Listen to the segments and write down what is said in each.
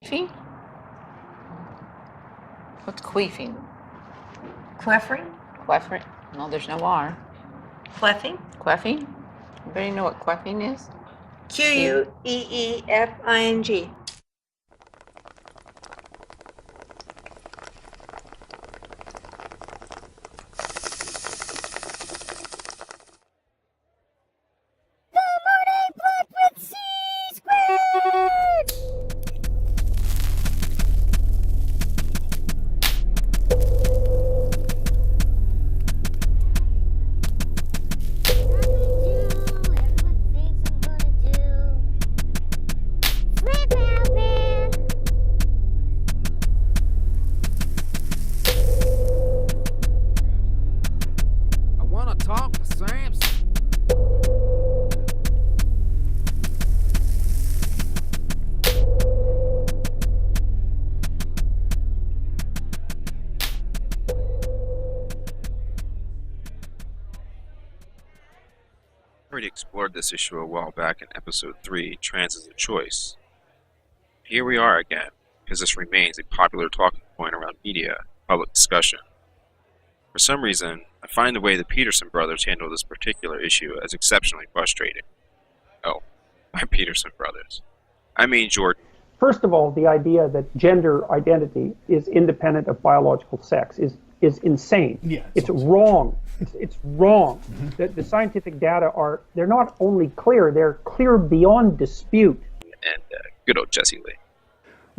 Queefing? What's queefing? Queffing? Queffing? No, there's no R. Queffing? Queffing? Anybody know what queffing is? Queefing. Already explored this issue a while back in episode 3, Trans as a Choice. Here we are again, because this remains a popular talking point around media, public discussion. For some reason, I find the way the Peterson brothers handle this particular issue as exceptionally frustrating. Oh, my Peterson brothers. I mean Jordan. First of all, the idea that gender identity is independent of biological sex is insane. Yeah, it's wrong. It's wrong. Mm-hmm. The scientific data they're not only clear, they're clear beyond dispute. And good old Jesse Lee.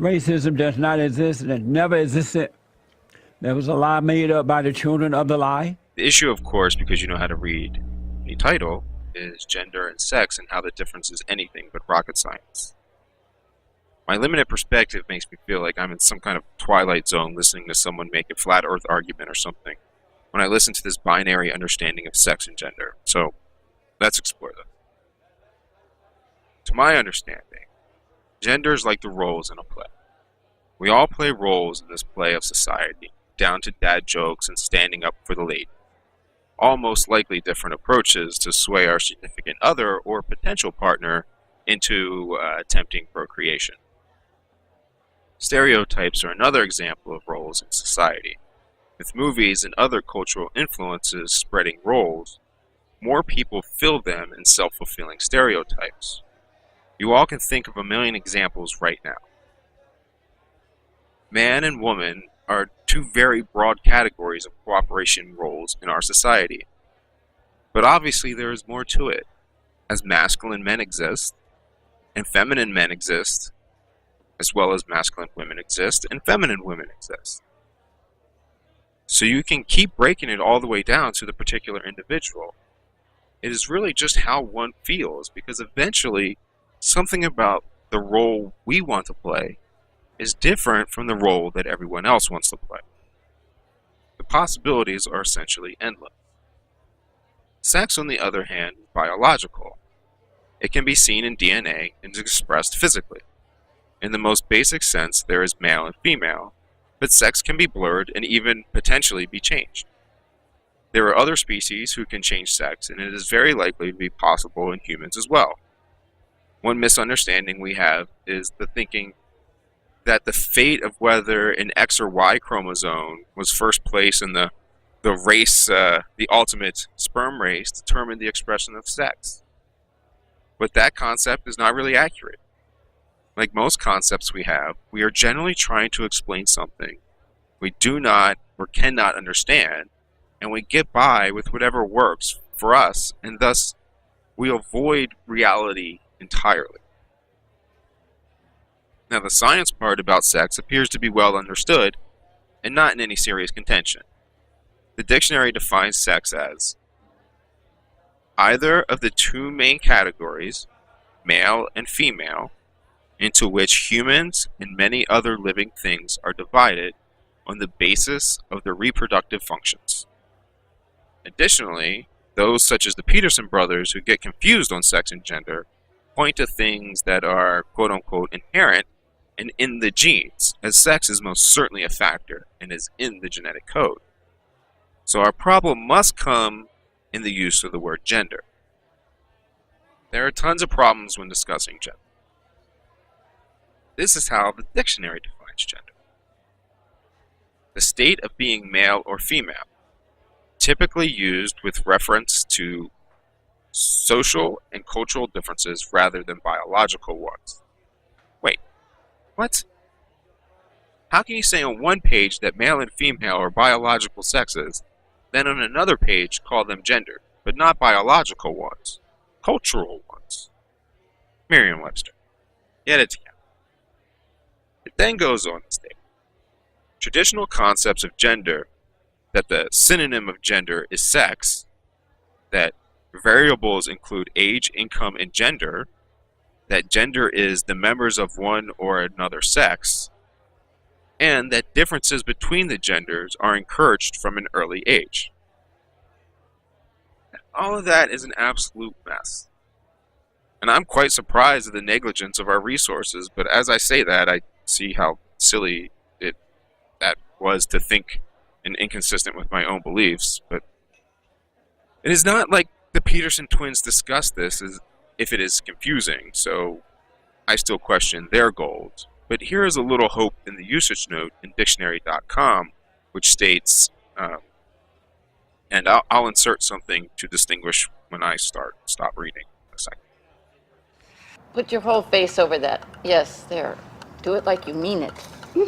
Racism does not exist and it never existed. There was a lie made up by the children of the lie. The issue, of course, because you know how to read the title, is gender and sex and how the difference is anything but rocket science. My limited perspective makes me feel like I'm in some kind of twilight zone listening to someone make a flat earth argument or something when I listen to this binary understanding of sex and gender. So, let's explore that. To my understanding, gender is like the roles in a play. We all play roles in this play of society, down to dad jokes and standing up for the lady. All most likely different approaches to sway our significant other or potential partner into attempting procreation. Stereotypes are another example of roles in society. With movies and other cultural influences spreading roles, more people fill them in self-fulfilling stereotypes. You all can think of a million examples right now. Man and woman are two very broad categories of cooperation roles in our society. But obviously there is more to it, as masculine men exist, and feminine men exist, as well as masculine women exist, and feminine women exist. So you can keep breaking it all the way down to the particular individual. It is really just how one feels, because eventually something about the role we want to play is different from the role that everyone else wants to play. The possibilities are essentially endless. Sex, on the other hand, is biological. It can be seen in DNA and is expressed physically. In the most basic sense, there is male and female, but sex can be blurred and even potentially be changed. There are other species who can change sex, and it is very likely to be possible in humans as well. One misunderstanding we have is the thinking that the fate of whether an X or Y chromosome was first place in the race, the ultimate sperm race, determined the expression of sex. But that concept is not really accurate. Like most concepts we have, we are generally trying to explain something we do not or cannot understand, and we get by with whatever works for us, and thus we avoid reality entirely. Now, the science part about sex appears to be well understood and not in any serious contention. The dictionary defines sex as either of the two main categories, male and female, into which humans and many other living things are divided on the basis of their reproductive functions. Additionally, those such as the Peterson brothers who get confused on sex and gender point to things that are quote-unquote inherent and in the genes, as sex is most certainly a factor and is in the genetic code. So our problem must come in the use of the word gender. There are tons of problems when discussing gender. This is how the dictionary defines gender. The state of being male or female, typically used with reference to social and cultural differences rather than biological ones. Wait, what? How can you say on one page that male and female are biological sexes, then on another page call them gender, but not biological ones, cultural ones? Merriam-Webster. Get it together. It then goes on to state, traditional concepts of gender, that the synonym of gender is sex, that variables include age, income, and gender, that gender is the members of one or another sex, and that differences between the genders are encouraged from an early age. All of that is an absolute mess. And I'm quite surprised at the negligence of our resources, but as I say that, I see how silly that was to think and inconsistent with my own beliefs. But it is not like the Peterson twins discussed this as if it is confusing, so I still question their goals. But here is a little hope in the usage note in dictionary.com, which states, and I'll insert something to distinguish when I stop reading in a second. Put your whole face over that. Yes, there. Do it like you mean it. She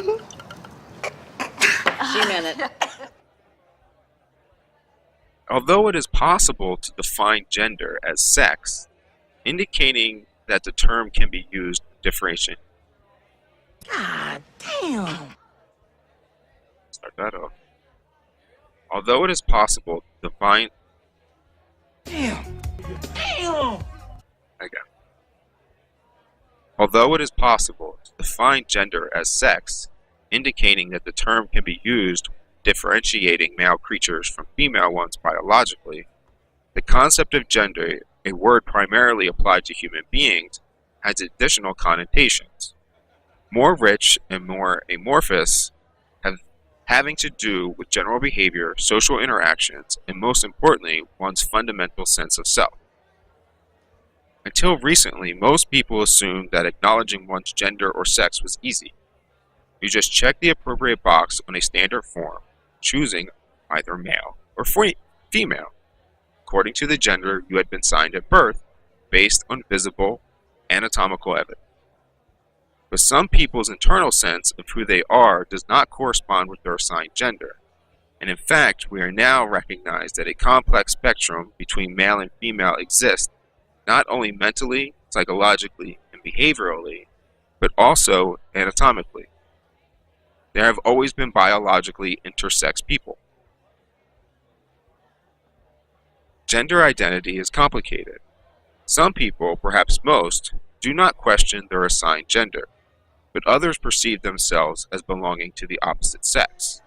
meant it. Although it is possible to define gender as sex, indicating that the term can be used to differentiate. God damn. Start that off. Although it is possible to define. Damn. Again. Although it is possible to define gender as sex, indicating that the term can be used differentiating male creatures from female ones biologically, the concept of gender, a word primarily applied to human beings, has additional connotations, more rich and more amorphous, having to do with general behavior, social interactions, and most importantly, one's fundamental sense of self. Until recently, most people assumed that acknowledging one's gender or sex was easy. You just check the appropriate box on a standard form, choosing either male or female, according to the gender you had been assigned at birth, based on visible anatomical evidence. But some people's internal sense of who they are does not correspond with their assigned gender, and in fact, we are now recognized that a complex spectrum between male and female exists, not only mentally, psychologically, and behaviorally, but also anatomically. There have always been biologically intersex people. Gender identity is complicated. Some people, perhaps most, do not question their assigned gender, but others perceive themselves as belonging to the opposite sex.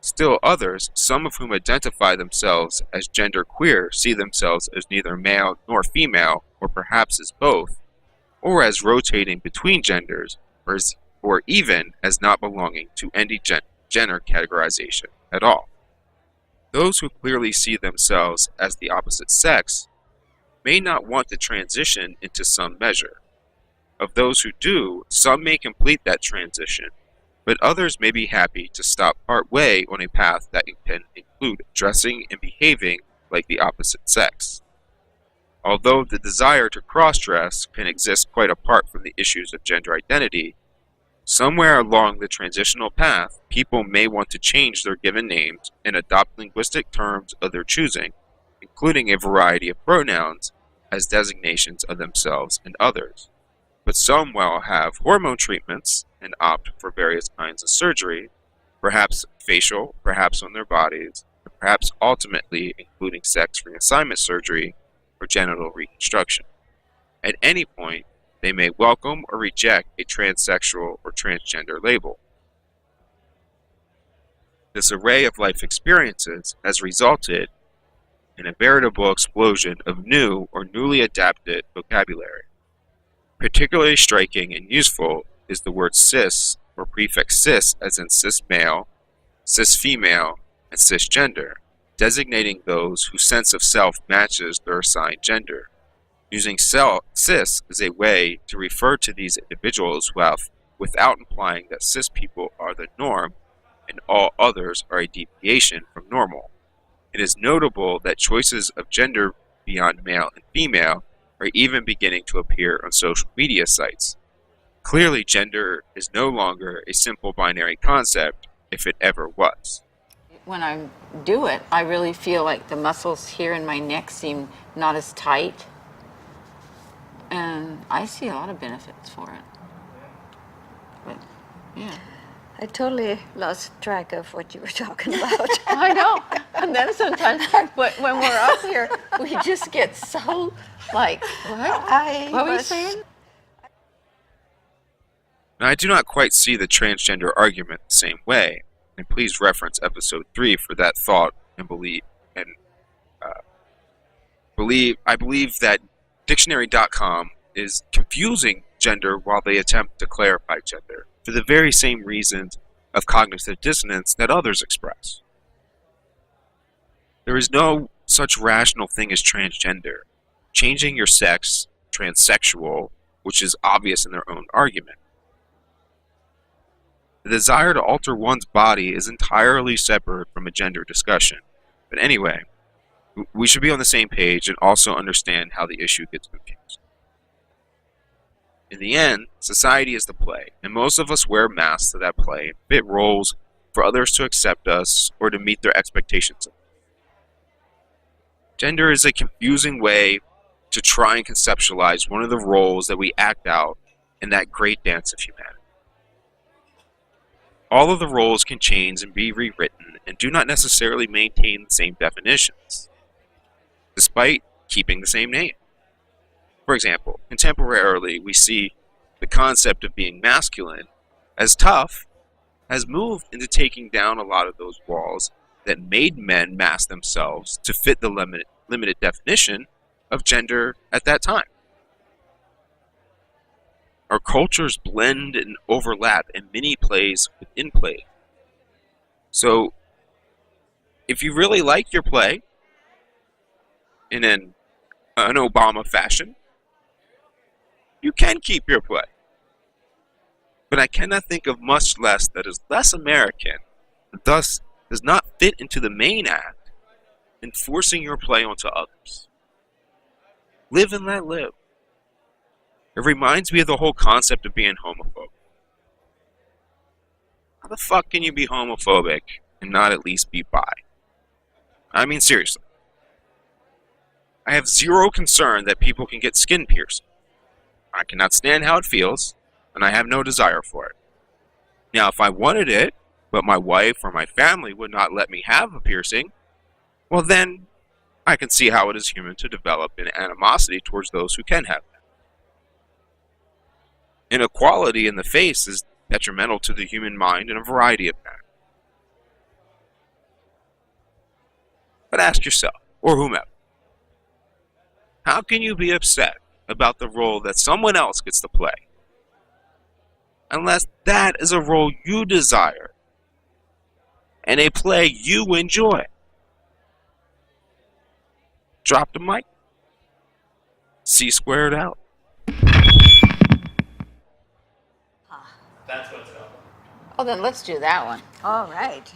Still others, some of whom identify themselves as genderqueer, see themselves as neither male nor female, or perhaps as both, or as rotating between genders, or even as not belonging to any gender categorization at all. Those who clearly see themselves as the opposite sex may not want to transition into some measure. Of those who do, some may complete that transition, but others may be happy to stop partway on a path that can include dressing and behaving like the opposite sex. Although the desire to cross-dress can exist quite apart from the issues of gender identity, somewhere along the transitional path, people may want to change their given names and adopt linguistic terms of their choosing, including a variety of pronouns as designations of themselves and others. But some will have hormone treatments and opt for various kinds of surgery, perhaps facial, perhaps on their bodies, and perhaps ultimately including sex reassignment surgery or genital reconstruction. At any point, they may welcome or reject a transsexual or transgender label. This array of life experiences has resulted in a veritable explosion of new or newly adapted vocabulary. Particularly striking and useful is the word cis, or prefix cis as in cis male, cis female, and cisgender, designating those whose sense of self matches their assigned gender. Using cis is a way to refer to these individuals who have, without implying that cis people are the norm and all others are a deviation from normal. It is notable that choices of gender beyond male and female are even beginning to appear on social media sites. Clearly, gender is no longer a simple binary concept, if it ever was. When I do it, I really feel like the muscles here in my neck seem not as tight. And I see a lot of benefits for it. But, yeah. I totally lost track of what you were talking about. I know. And then sometimes, but when we're up here, we just get so like, what? What were you saying? Now, I do not quite see the transgender argument the same way, and please reference episode 3 for that thought and believe. And I believe that Dictionary.com is confusing gender while they attempt to clarify gender for the very same reasons of cognitive dissonance that others express. There is no such rational thing as transgender. Changing your sex, transsexual, which is obvious in their own argument. The desire to alter one's body is entirely separate from a gender discussion. But anyway, we should be on the same page and also understand how the issue gets confused. In the end, society is the play, and most of us wear masks to that play and fit roles for others to accept us or to meet their expectations of us. Gender is a confusing way to try and conceptualize one of the roles that we act out in that great dance of humanity. All of the roles can change and be rewritten and do not necessarily maintain the same definitions, despite keeping the same name. For example, contemporarily, we see the concept of being masculine as tough has moved into taking down a lot of those walls that made men mask themselves to fit the limited definition of gender at that time. Our cultures blend and overlap in many plays within plays. So, if you really like your play in an Obama fashion, you can keep your play. But I cannot think of much less that is less American, and thus does not fit into the main act in forcing your play onto others. Live and let live. It reminds me of the whole concept of being homophobic. How the fuck can you be homophobic and not at least be bi? I mean, seriously. I have zero concern that people can get skin piercing. I cannot stand how it feels, and I have no desire for it. Now, if I wanted it, but my wife or my family would not let me have a piercing, well then, I can see how it is human to develop an animosity towards those who can have them. Inequality in the face is detrimental to the human mind in a variety of manners. But ask yourself, or whomever, how can you be upset about the role that someone else gets to play, unless that is a role you desire and a play you enjoy? Drop the mic. C squared out. That's what's up. Oh, then let's do that one. All right.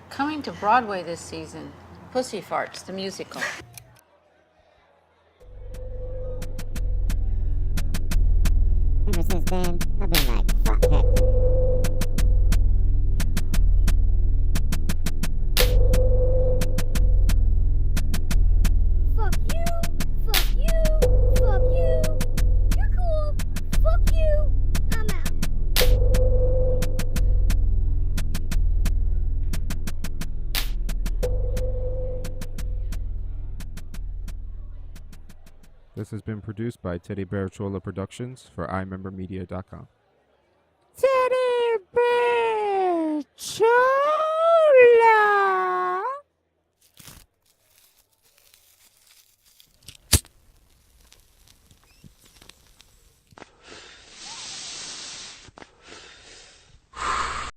Coming to Broadway this season, Pussy Farts, the musical. Ever since then, I've been like, fuck that. Fuck you, fuck you, fuck you. You're cool. Fuck you. I'm out. This has been produced by Teddy Bear Chola Productions for iMemberMedia.com.